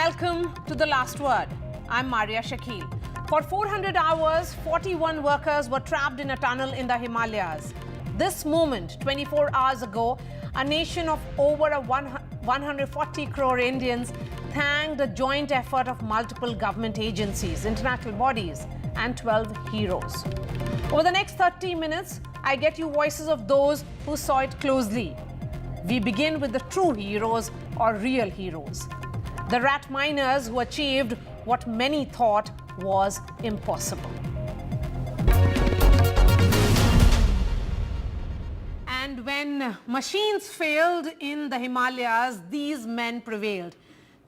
welcome to The Last Word. I'm Marya Shakil. For 400 hours, 41 workers were trapped in a tunnel in the Himalayas. This moment, 24 hours ago, a nation of over 140 crore Indians thanked the joint effort of multiple government agencies, international bodies, and 12 heroes. Over the next 30 minutes, I get you voices of those who saw it closely. We begin with the true heroes or real heroes. The rat miners who achieved what many thought was impossible. And when machines failed in the Himalayas, these men prevailed.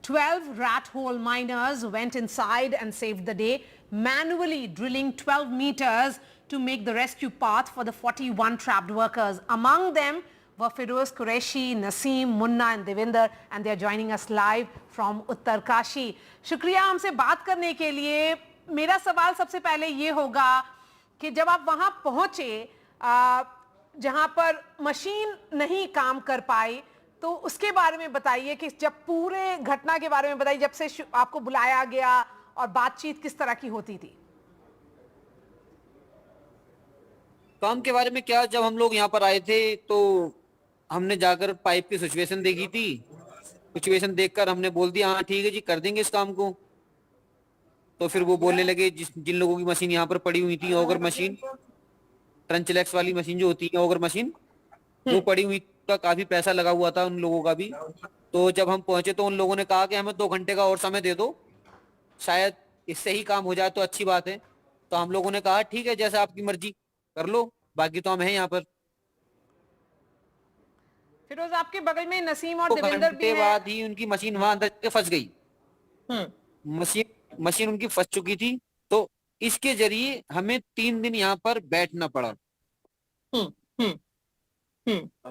12 rat hole miners went inside and saved the day, manually drilling 12 meters to make the rescue path for the 41 trapped workers. Among them were Firoz Qureshi, Naseem, Munna and Devinder, and they are joining us live from Uttarkashi. शुक्रिया हमसे बात करने के लिए। मेरा सवाल सबसे पहले ये होगा कि जब आप वहां पहुंचे जहां पर मशीन नहीं काम कर पाई, तो उसके बारे में बताइए कि जब पूरे घटना के बारे में बताइए, जब से आपको बुलाया गया और बातचीत किस तरह की होती थी। काम के बारे में क्या, जब हम लोग यहाँ पर आए थे तो हमने जाकर पाइप की सिचुएशन देखी थी। सिचुएशन देखकर हमने बोल दिया हाँ ठीक है जी, कर देंगे इस काम को। तो फिर वो बोलने लगे जिन लोगों की मशीन यहाँ पर पड़ी हुई थी, ऑगर मशीन, ट्रंचलेक्स वाली मशीन जो होती है, ऑगर मशीन, वो पड़ी हुई, का काफी पैसा लगा हुआ था उन लोगों का भी। तो जब हम पहुंचे तो उन लोगों ने कहा कि हमें 2 घंटे का और समय दे दो, शायद इससे ही काम हो जाए तो अच्छी बात है। तो हम लोगों ने कहा ठीक है, जैसे आपकी मर्जी कर लो, बाकी तो हम हैं यहाँ पर। फिरोज, आपके बगल में नसीम और देवेंद्र भी हैं। बाद ही उनकी मशीन वहां अंदर के फंस गई। मशीन उनकी फंस चुकी थी, तो इसके जरिए हमें 3 दिन यहाँ पर बैठना पड़ा।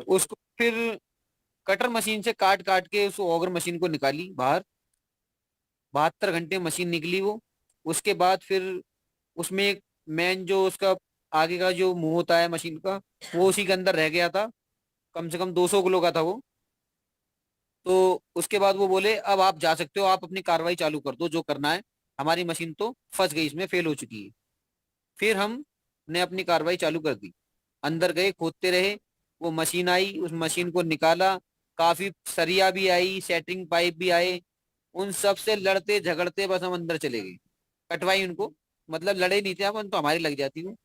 उसको फिर कटर मशीन से काट काट के उस ऑगर मशीन को निकाली बाहर। 72 घंटे मशीन निकली वो। उसके बाद फिर उसमें एक मेन जो उसका आगे का जो मुंह होता है मशीन का, वो उसी के अंदर रह गया था। कम से कम 200 किलो का था वो। तो उसके बाद वो बोले अब आप जा सकते हो, आप अपनी कार्रवाई चालू कर दो, जो करना है, हमारी मशीन तो फंस गई, इसमें फेल हो चुकी है। फिर हमने अपनी कार्रवाई चालू कर दी, अंदर गए, खोदते रहे। वो मशीन आई, उस मशीन को निकाला, काफी सरिया भी आई, सेटिंग पाइप भी आए। उन सब से लड़ते झगड़ते बस हम अंदर चले गए। कटवाई उनको, मतलब लड़े नहीं थे हम, तो हमारी लग जाती हूँ।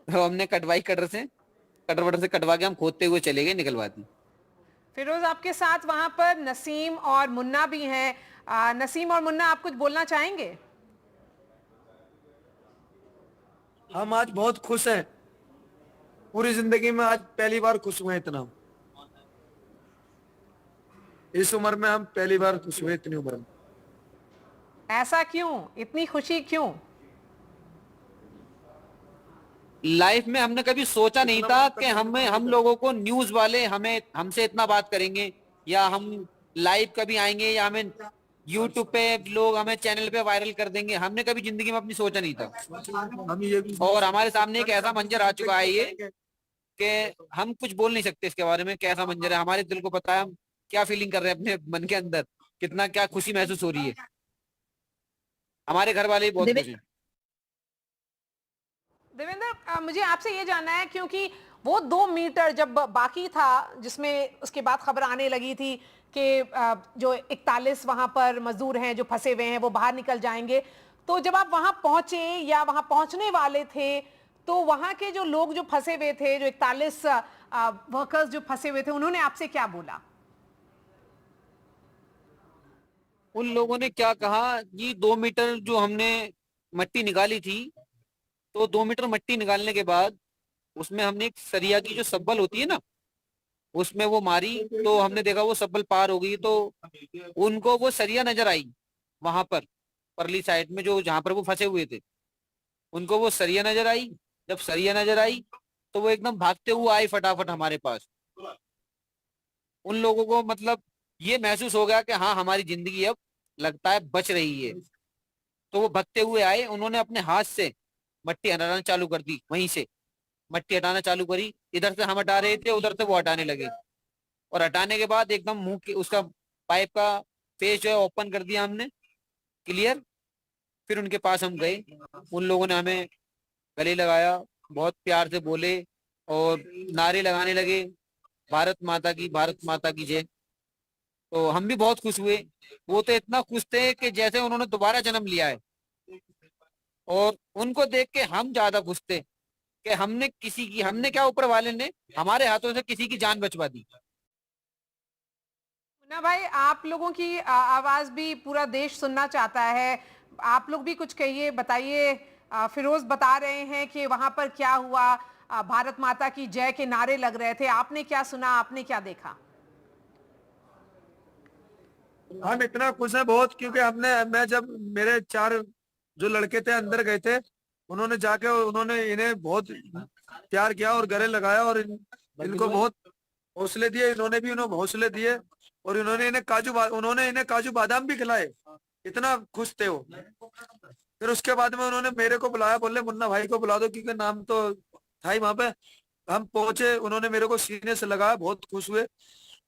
तो हमने कटवाई कटर वटर से कटवा के हम खोदते हुए चले गए, निकलवा दी। फिरोज, आपके साथ वहां पर नसीम और मुन्ना भी हैं। नसीम और मुन्ना, आप कुछ बोलना चाहेंगे? हम आज बहुत खुश हैं, पूरी जिंदगी में आज पहली बार खुश हुए इतना। इस उम्र में हम पहली बार खुश हुए, इतनी उम्र में। ऐसा क्यों? इतनी खुशी क्यों? लाइफ में हमने कभी सोचा नहीं था कि हम लोगों को न्यूज वाले हमसे इतना बात करेंगे, या हम लाइव कभी आएंगे, या हमें यूट्यूब पे लोग हमें चैनल पे वायरल कर देंगे। हमने कभी जिंदगी में अपनी सोचा नहीं था। और हमारे सामने एक ऐसा मंजर आ चुका है ये कि हम कुछ बोल नहीं सकते इसके बारे में। कैसा मंजर है, हमारे दिल को पता है हम क्या फीलिंग कर रहे हैं अपने मन के अंदर, कितना क्या खुशी महसूस हो रही है। हमारे घर वाले बहुत खुश हैं। देवेंद्र, मुझे आपसे ये जानना है, क्योंकि वो 2 मीटर जब बाकी था, जिसमें उसके बाद खबर आने लगी थी कि जो 41 वहां पर मजदूर हैं जो फंसे हुए हैं वो बाहर निकल जाएंगे, तो जब आप वहां पहुंचे या वहां पहुंचने वाले थे, तो वहां के जो लोग जो फंसे हुए थे, जो 41 वर्कर्स जो फंसे हुए थे, उन्होंने आपसे क्या बोला? उन लोगों ने क्या कहा जी, 2 मीटर जो हमने मट्टी निकाली थी, तो 2 मीटर मट्टी निकालने के बाद उसमें हमने एक सरिया की जो सब्बल होती है ना, उसमें वो मारी, तो हमने देखा वो सब्बल पार हो गई। तो उनको वो सरिया नजर आई वहां पर परली साइड में, जो जहां पर वो फंसे हुए थे, उनको वो सरिया नजर आई। जब सरिया नजर आई तो वो एकदम भागते हुए आए फटाफट हमारे पास। उन लोगों को मतलब ये महसूस हो गया कि हाँ हमारी जिंदगी अब लगता है बच रही है। तो वो भगते हुए आए, उन्होंने अपने हाथ से मट्टी हटाना चालू कर दी। वहीं से मट्टी हटाना चालू करी, इधर से हम हटा रहे थे, उधर से वो हटाने लगे। और हटाने के बाद एकदम मुंह के उसका पाइप का फेस जो है ओपन कर दिया हमने, क्लियर। फिर उनके पास हम गए, उन लोगों ने हमें गले लगाया, बहुत प्यार से बोले और नारे लगाने लगे, भारत माता की जय। तो हम भी बहुत खुश हुए। वो तो इतना खुश थे कि जैसे उन्होंने दोबारा जन्म लिया है, और उनको देख के हम ज्यादा खुश थे कि हमने क्या, ऊपर वाले ने हमारे हाथों से किसी की जान बचवा दी। मुन्ना भाई, आप लोगों की आवाज भी पूरा देश सुनना चाहता है, आप लोग भी कुछ कहिए, बताइए। फिरोज बता रहे हैं कि वहां पर क्या हुआ, भारत माता की जय के नारे लग रहे थे, आपने क्या सुना, आपने क्या देखा? हम इतना खुश हैं बहुत, क्योंकि मैं जब मेरे 4 जो लड़के थे अंदर गए थे, उन्होंने जाके उन्होंने इन्हें बहुत प्यार किया और गले लगाया और इनको बहुत हौसले दिए, इन्होंने भी उन्हें हौसले दिए और उन्होंने इन्हें काजू बादाम भी खिलाए। इतना खुश थे वो। फिर उसके बाद में उन्होंने मेरे को बुलाया, बोले मुन्ना भाई को बुला दो, क्योंकि नाम तो था ही वहां पे। हम पहुंचे, उन्होंने मेरे को सीने से लगाया, बहुत खुश हुए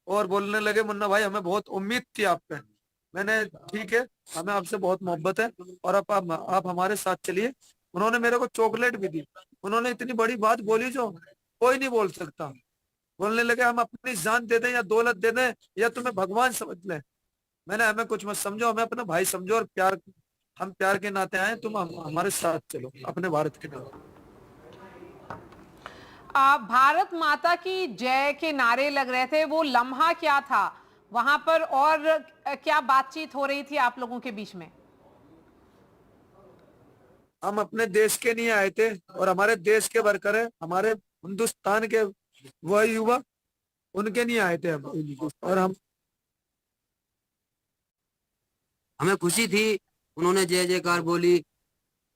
और बोलने लगे मुन्ना भाई हमें बहुत उम्मीद थी आप पे। मैंने ठीक है, हमें आपसे बहुत मोहब्बत है और आप हमारे साथ चलिए। उन्होंने मेरे को चॉकलेट भी दी। उन्होंने इतनी बड़ी बात बोली जो कोई नहीं बोल सकता। बोलने लगे हम अपनी जान दे दें या दौलत दे दें या तुम्हें भगवान समझ लें। मैंने हमें कुछ मत समझो, हमें अपना भाई समझो और हम प्यार के नाते आए, तुम हमारे साथ चलो अपने भारत के नाते। भारत माता की जय के नारे लग रहे थे, वो लम्हा क्या था वहां पर, और क्या बातचीत हो रही थी आप लोगों के बीच में? हम अपने देश के लिए आए थे और हमारे देश के वर्कर है, हमारे हिंदुस्तान के वह युवा, उनके लिए आए थे हम। और हमें खुशी थी, उन्होंने जय जयकार बोली,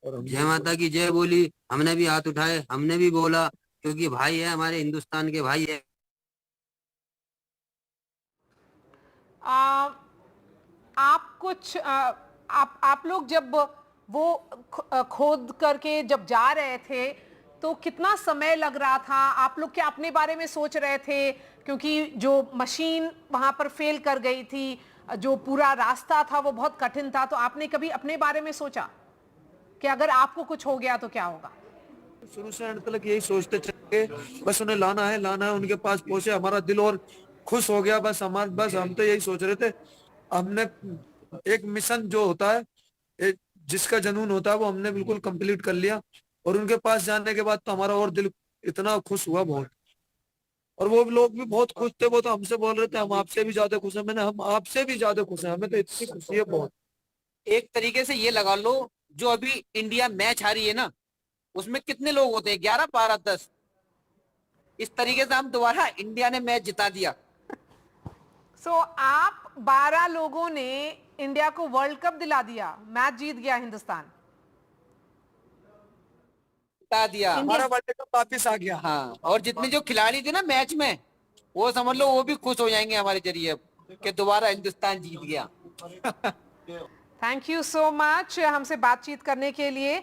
जय माता की जय बोली, हमने भी हाथ उठाए, हमने भी बोला, क्योंकि भाई है, हमारे हिंदुस्तान के भाई है। आ, आप कुछ आप लोग जब वो खोद करके जब जा रहे थे तो कितना समय लग रहा था? आप लोग क्या अपने बारे में सोच रहे थे, क्योंकि जो मशीन वहां पर फेल कर गई थी, जो पूरा रास्ता था वो बहुत कठिन था, तो आपने कभी अपने बारे में सोचा कि अगर आपको कुछ हो गया तो क्या होगा? शुरू से अंत तक यही सोचते चले, बस उन्हें लाना है, लाना है, उनके पास पहुंचे, हमारा दिल और खुश हो गया। बस हम तो यही सोच रहे थे। हमने एक मिशन जो होता है, एक जिसका जुनून होता है, वो हमने बिल्कुल कंप्लीट कर लिया। और उनके पास जाने के बाद तो हमारा और दिल इतना खुश हुआ बहुत। और वो लोग भी बहुत खुश थे, वो तो हमसे बोल रहे थे हम आपसे भी ज्यादा खुश हैं। हम आपसे भी ज्यादा खुश हैं, हमें तो इतनी खुशी है बहुत। एक तरीके से ये लगा लो, जो अभी इंडिया मैच हारी है ना, उसमें कितने लोग होते हैं, 11 12 10, इस तरीके से हम दोबारा इंडिया ने मैच जिता दिया। आप 12 लोगों ने इंडिया को वर्ल्ड कप दिला दिया, मैच जीत गया हिंदुस्तान, जिता दिया। हमारा वर्ल्ड कप वापिस आ गया। हाँ, और जितने जो खिलाड़ी थे ना मैच में, वो समझ लो वो भी खुश हो जाएंगे हमारे जरिए कि दोबारा हिंदुस्तान जीत गया। थैंक यू सो मच हमसे बातचीत करने के लिए।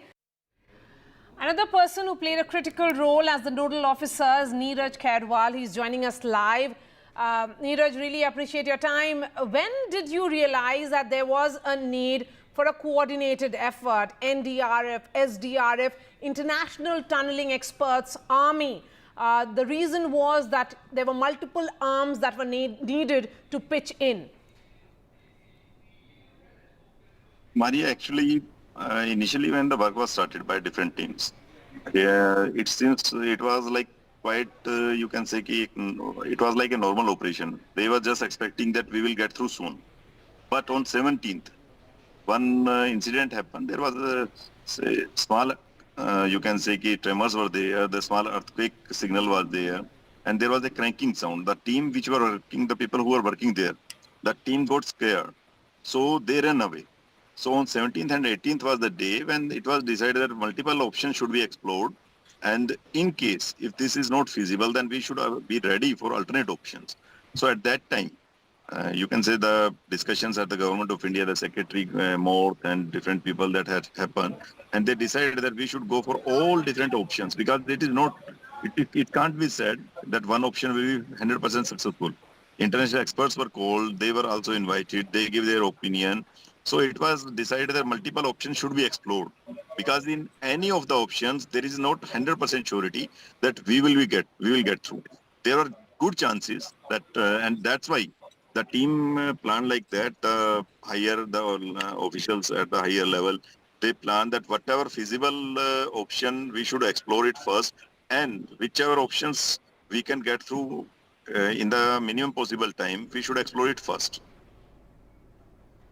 Another person who played a critical role as the nodal officers, Neeraj Khairwal, he's joining us live. Neeraj, really appreciate your time. When did you realize that there was a need for a coordinated effort? NDRF, SDRF, international tunneling experts, army. The reason was that there were multiple arms that were needed to pitch in. Maria, actually, initially when the work was started by different teams, it seems it was like quite, you can say, it was like a normal operation. They were just expecting that we will get through soon. But on 17th, one incident happened. There was a small, you can say, tremors were there, the small earthquake signal was there, and there was a cranking sound. The team which were working, the people who were working there, the team got scared. So they ran away. So on 17th and 18th was the day when it was decided that multiple options should be explored. And in case, if this is not feasible, then we should be ready for alternate options. So at that time, you can say the discussions at the government of India, the secretary, Morth and different people that had happened. And they decided that we should go for all different options because it is not, it can't be said that one option will be 100% successful. International experts were called. They were also invited. They give their opinion. So it was decided that multiple options should be explored, because in any of the options there is not 100% surety that we will get through. There are good chances that, and that's why the team planned like that. The officials at the higher level, they plan that whatever feasible option, we should explore it first, and whichever options we can get through in the minimum possible time, we should explore it first.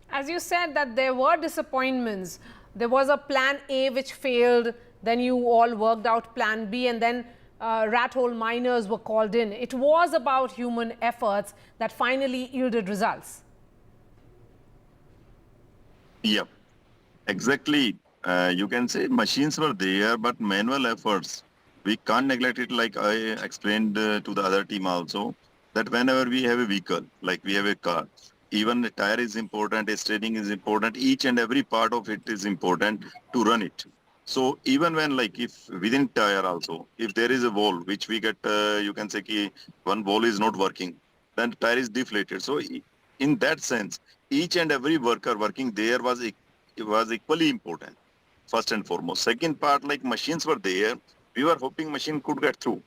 As you said that there were disappointments, there was a plan A which failed, then you all worked out plan B, and then rat hole miners were called in. It was about human efforts that finally yielded results. Yep, exactly. You can say machines were there, but manual efforts, we can't neglect it. Like I explained to the other team also, that whenever we have a vehicle, like we have a car, even the tire is important, a steering is important, each and every part of it is important to run it. So even when, like, if within tire also, if there is a wall which we get, you can say ki one wall is not working, then tire is deflated. So in that sense, each and every worker working there was equally important, first and foremost. Second part, like machines were there, we were hoping machine could get through.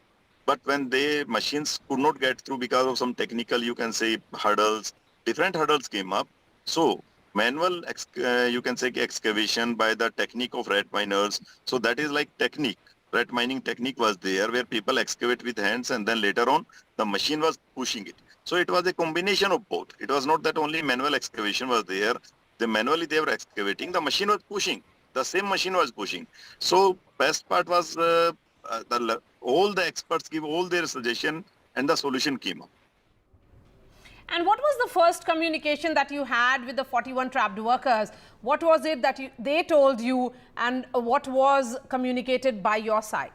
But when machines could not get through because of some technical, you can say, hurdles, different hurdles came up. So manual, you can say, excavation by the technique of rat miners. So that is like technique. Rat mining technique was there, where people excavate with hands, and then later on the machine was pushing it. So it was a combination of both. It was not that only manual excavation was there. The manually they were excavating, the machine was pushing. The same machine was pushing. So best part was all the experts give all their suggestion, and the solution came up. And what was the first communication that you had with the 41 trapped workers? What was it that they told you, and what was communicated by your side?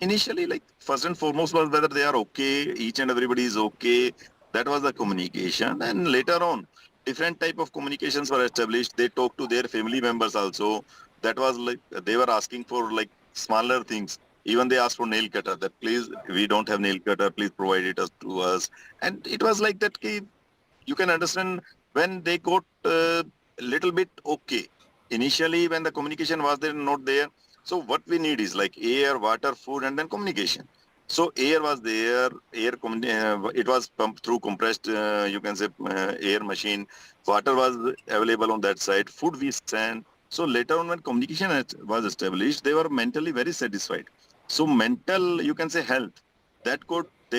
Initially, like, first and foremost was whether they are okay, each and everybody is okay. That was the communication. And later on, different type of communications were established. They talked to their family members also. That was like, they were asking for like smaller things. Even they asked for nail cutter, that please, we don't have nail cutter, please provide it to us. And it was like that, you can understand when they got a little bit okay. Initially, when the communication was there, not there. So what we need is like air, water, food, and then communication. So air was there, it was pumped through compressed, you can say, air machine. Water was available on that side. Food we sent. So later on, when communication was established, they were mentally very satisfied. So mental, you can say, health, they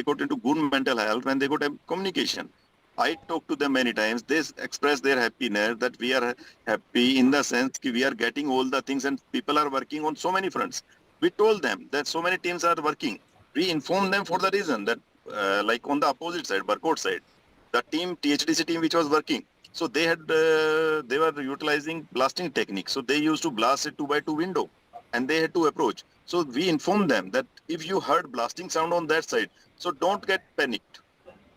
got into good mental health when they got a communication. I talked to them many times. They expressed their happiness, that we are happy in the sense that we are getting all the things, and people are working on so many fronts. We told them that so many teams are working. We informed them for the reason that, like on the opposite side, Barcode side, the team, THDC team, which was working, so they were utilizing blasting technique. So they used to blast a 2x2 window, and they had to approach. So we informed them that if you heard blasting sound on that side, so don't get panicked.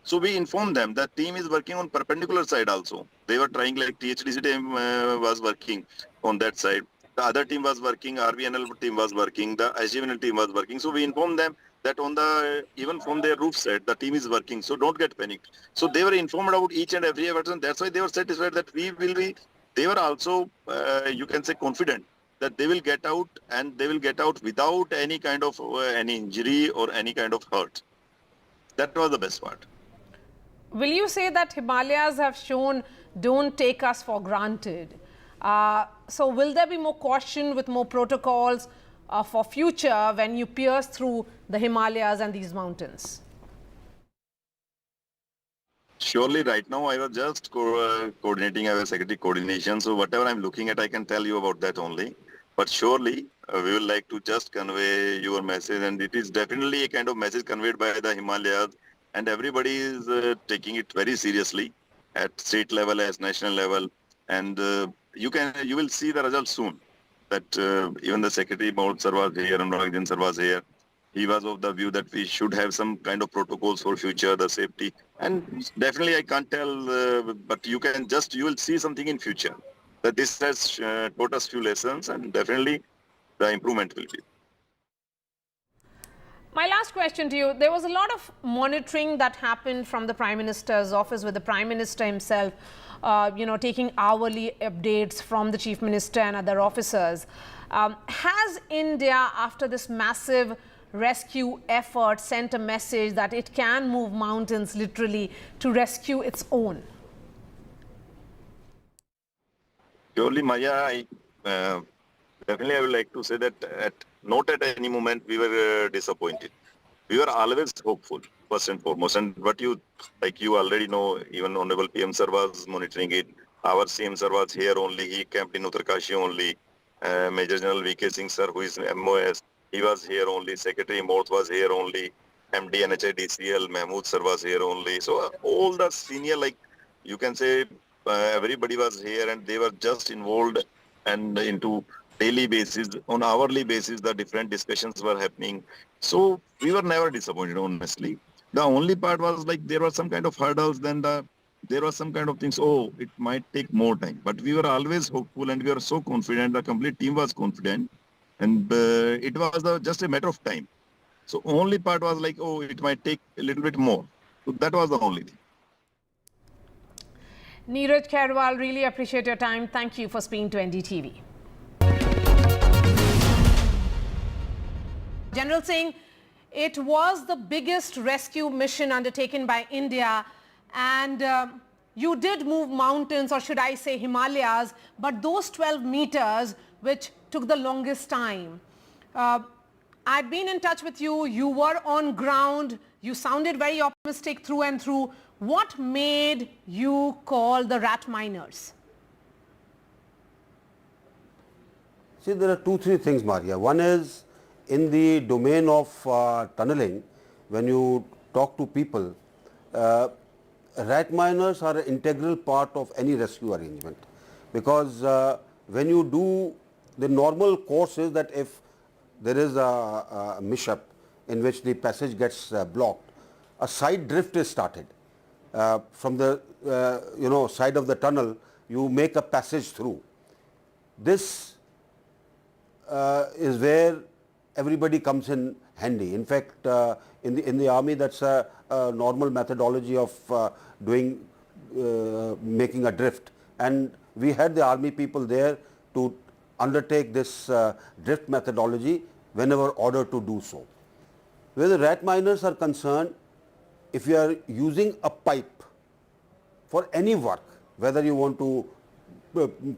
So we informed them that team is working on perpendicular side also. They were trying, like THDC team was working on that side. The other team was working, RVNL team was working, the SGVNL team was working. So we informed them that on the, even from their roof side, the team is working. So don't get panicked. So they were informed about each and every effort, and that's why they were satisfied that they were also, you can say, confident that they will get out, and they will get out without any kind of any injury or any kind of hurt. That was the best part. Will you say that Himalayas have shown don't take us for granted? So will there be more caution with more protocols for future when you pierce through the Himalayas and these mountains? Surely, right now I was just coordinating our secretary coordination. So whatever I'm looking at, I can tell you about that only. But surely we would like to just convey your message, and it is definitely a kind of message conveyed by the Himalayas, and everybody is taking it very seriously at state level as national level. And you will see the results soon. That even the secretary Maud sir was here, and Raghavan sir was here. He was of the view that we should have some kind of protocols for future, the safety. And definitely I can't tell, but you will see something in future, that this has taught us few lessons, and definitely the improvement will be. My last question to you, there was a lot of monitoring that happened from the Prime Minister's office with the Prime Minister himself, taking hourly updates from the Chief Minister and other officers. Has India, after this massive rescue effort, sent a message that it can move mountains literally to rescue its own? Purely, Maya, definitely I would like to say that not at any moment we were disappointed. We were always hopeful, first and foremost. And what you already know, even Honorable PM sir was monitoring it. Our CM sir was here only. He camped in Uttarkashi only. Major General VK Singh sir, who is MOS, he was here only. Secretary Morth was here only. MD NHIDCL Mahmood sir was here only. So all the senior, you can say, everybody was here, and they were just involved and into daily basis, on hourly basis, the different discussions were happening. So we were never disappointed, honestly. The only part was there were some kind of hurdles, then there was some kind of things, it might take more time. But we were always hopeful, and we were so confident, the complete team was confident, and it was just a matter of time. So only part was it might take a little bit more. So that was the only thing. Neeraj Khairwal, really appreciate your time. Thank you for speaking to NDTV. General Singh, it was the biggest rescue mission undertaken by India, and you did move mountains, or should I say Himalayas, but those 12 meters which took the longest time. I'd been in touch with you, you were on ground, you sounded very optimistic through and through. What made you call the rat miners? See, there are 2-3 things, Marya. One is, in the domain of tunneling, when you talk to people, rat miners are an integral part of any rescue arrangement, because when you do, the normal course is that if there is a mishap in which the passage gets blocked, a side drift is started. From the side of the tunnel, you make a passage through. This is where everybody comes in handy. In fact, in the army, that's a normal methodology of making a drift. And we had the army people there to undertake this drift methodology whenever ordered to do so. Where the rat miners are concerned, if you are using a pipe for any work, whether you want to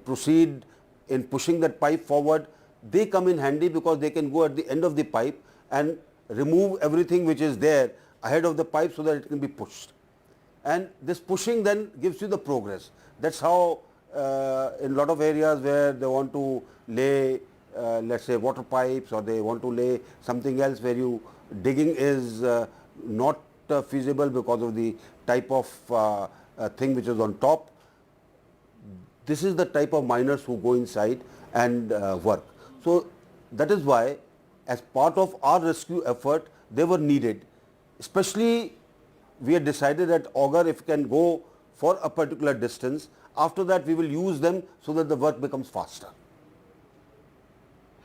proceed in pushing that pipe forward, they come in handy, because they can go at the end of the pipe and remove everything which is there ahead of the pipe so that it can be pushed. And this pushing then gives you the progress. That's how in a lot of areas where they want to lay, let's say, water pipes, or they want to lay something else where digging is not feasible because of the type of thing which is on top. This is the type of miners who go inside and work. So that is why, as part of our rescue effort, they were needed. Especially, we had decided at Augur, if we can go for a particular distance, after that we will use them so that the work becomes faster.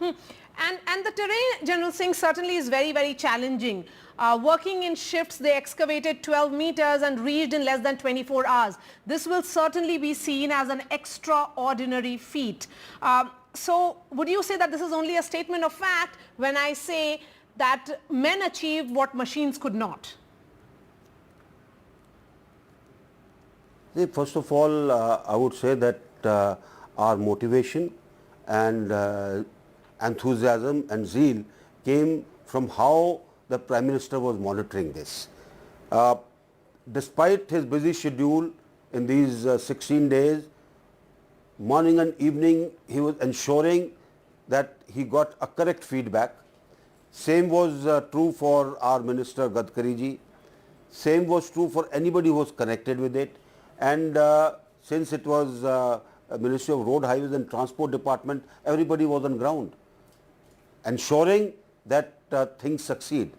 And the terrain, General Singh, certainly is very, very challenging. Working in shifts, they excavated 12 meters and reached in less than 24 hours. This will certainly be seen as an extraordinary feat. So would you say that this is only a statement of fact when I say that men achieved what machines could not? See, first of all, I would say that our motivation and enthusiasm and zeal came from how the Prime Minister was monitoring this. Despite his busy schedule in these 16 days, morning and evening, he was ensuring that he got a correct feedback. Same was true for our Minister Gadkari ji. Same was true for anybody who was connected with it. And since it was Ministry of Road, Highways and Transport Department, everybody was on ground, ensuring that things succeed.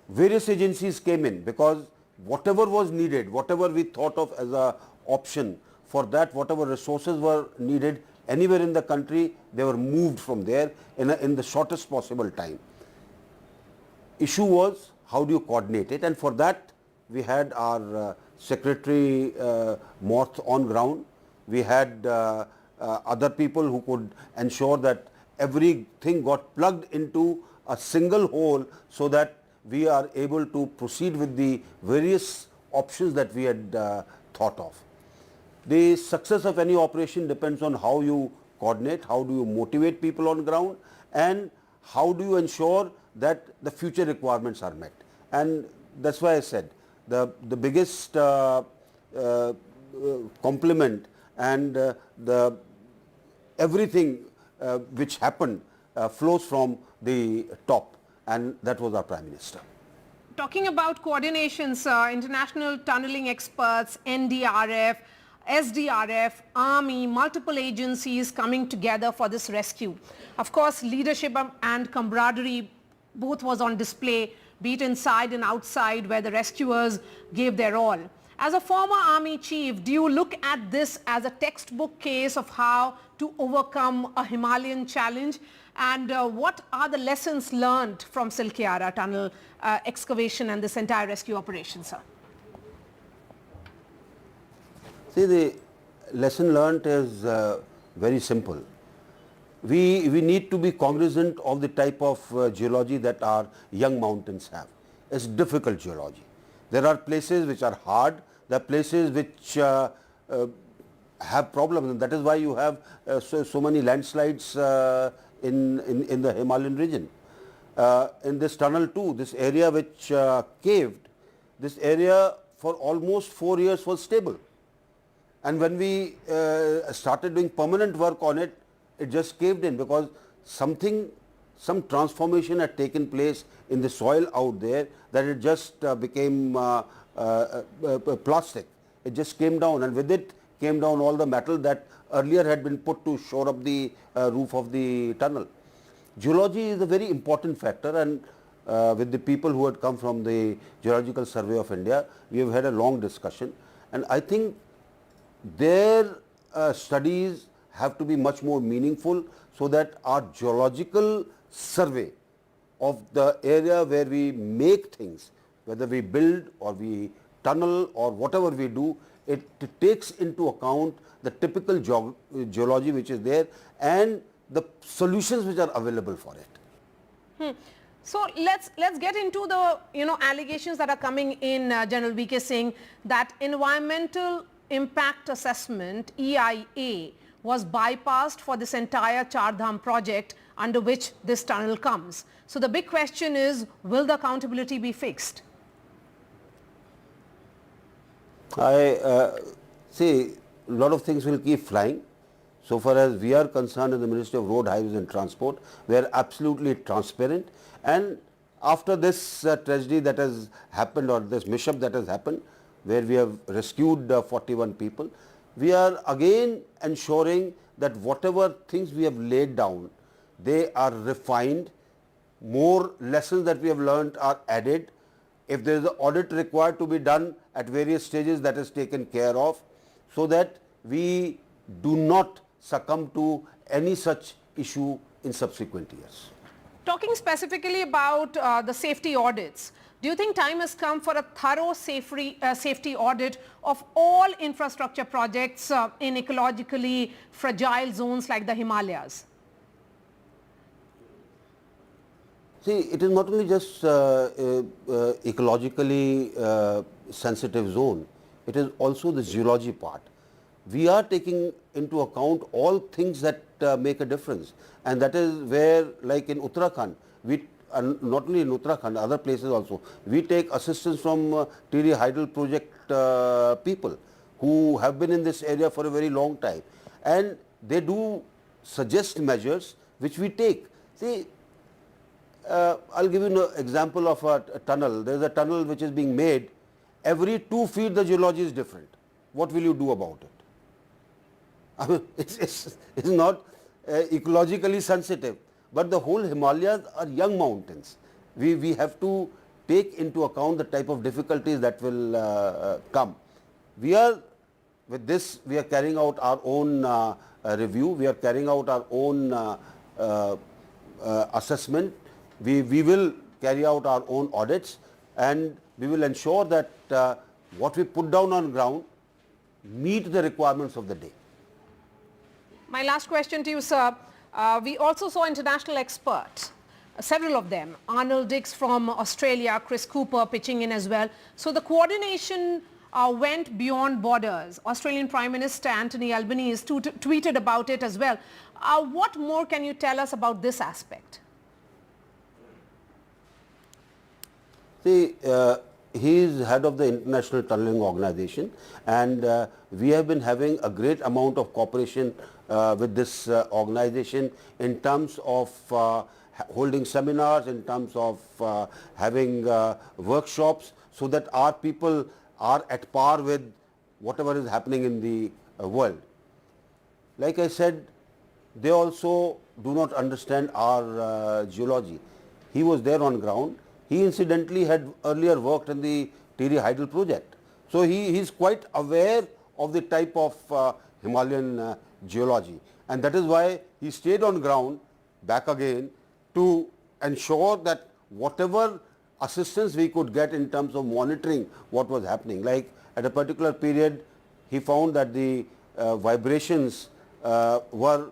Various agencies came in, because whatever was needed, whatever we thought of as an option, for that, whatever resources were needed anywhere in the country, they were moved from there in the shortest possible time. issue was how do you coordinate it, and for that we had our Secretary Morth on ground. We had other people who could ensure that everything got plugged into a single hole so that we are able to proceed with the various options that we had thought of. The success of any operation depends on how you coordinate, how do you motivate people on ground, and how do you ensure that the future requirements are met. And that's why I said the biggest compliment and the everything which happened flows from the top, and that was our Prime Minister. Talking about coordination, sir, international tunneling experts, NDRF, SDRF, Army, multiple agencies coming together for this rescue. Of course, leadership and camaraderie both was on display, be it inside and outside, where the rescuers gave their all. As a former Army chief, do you look at this as a textbook case of how to overcome a Himalayan challenge? And what are the lessons learned from Silkyara tunnel excavation and this entire rescue operation, sir? See, the lesson learnt is very simple. We need to be cognizant of the type of geology that our young mountains have. It's difficult geology. There are places which are hard, there are places which have problems, and that is why you have so many landslides in the Himalayan region. In this tunnel too, this area which caved, this area for almost 4 years was stable. And when we started doing permanent work on it, it just caved in because some transformation had taken place in the soil out there that it just became plastic. It just came down, and with it came down all the metal that earlier had been put to shore up the roof of the tunnel. Geology is a very important factor, and with the people who had come from the Geological Survey of India, we have had a long discussion, and I think their studies have to be much more meaningful so that our geological survey of the area where we make things, whether we build or we tunnel or whatever we do, it takes into account the typical geology which is there and the solutions which are available for it. So let's get into the allegations that are coming in, General VK Singh, that environmental impact assessment EIA was bypassed for this entire Char Dham project under which this tunnel comes. So the big question is, will the accountability be fixed? I see a lot of things will keep flying. So far as we are concerned in the Ministry of Road, Highways and Transport, we are absolutely transparent, and after this tragedy that has happened, or this mishap that has happened, where we have rescued 41 people, we are again ensuring that whatever things we have laid down, they are refined, more lessons that we have learnt are added. If there is an audit required to be done at various stages, that is taken care of, so that we do not succumb to any such issue in subsequent years. Talking specifically about the safety audits, do you think time has come for a thorough safety audit of all infrastructure projects in ecologically fragile zones like the Himalayas? See, it is not only just ecologically sensitive zone, it is also the geology part. We are taking into account all things that make a difference, and that is where, like in Uttarakhand, not only in Uttarakhand, other places also, we take assistance from Tiri Hydel project people who have been in this area for a very long time, and they do suggest measures which we take. See, I'll give you an example of a tunnel. There is a tunnel which is being made. Every 2 feet the geology is different. What will you do about it? I mean, it's not ecologically sensitive, but the whole Himalayas are young mountains. We have to take into account the type of difficulties that will come. With this, we are carrying out our own review, we are carrying out our own assessment. We will carry out our own audits, and we will ensure that what we put down on ground meet the requirements of the day. My last question to you, sir. We also saw international experts, several of them, Arnold Dix from Australia, Chris Cooper pitching in as well. So the coordination went beyond borders. Australian Prime Minister Anthony Albanese tweeted about it as well. What more can you tell us about this aspect? See, he is head of the International Tunneling Organization, and we have been having a great amount of cooperation with this organization in terms of holding seminars, in terms of having workshops, so that our people are at par with whatever is happening in the world. Like I said, they also do not understand our geology. He was there on ground. He incidentally had earlier worked in the Tiri Hydel project. So he is quite aware of the type of Himalayan geology, and that is why he stayed on ground back again to ensure that whatever assistance we could get in terms of monitoring what was happening. Like at a particular period, he found that the vibrations were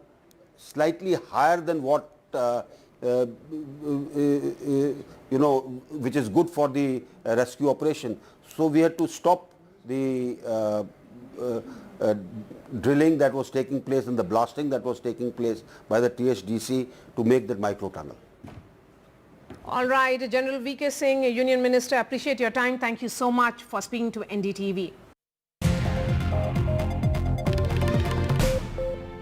slightly higher than what which is good for the rescue operation. So we had to stop the drilling that was taking place and the blasting that was taking place by the THDC to make that micro tunnel. All right, General V.K. Singh, Union Minister, appreciate your time. Thank you so much for speaking to NDTV.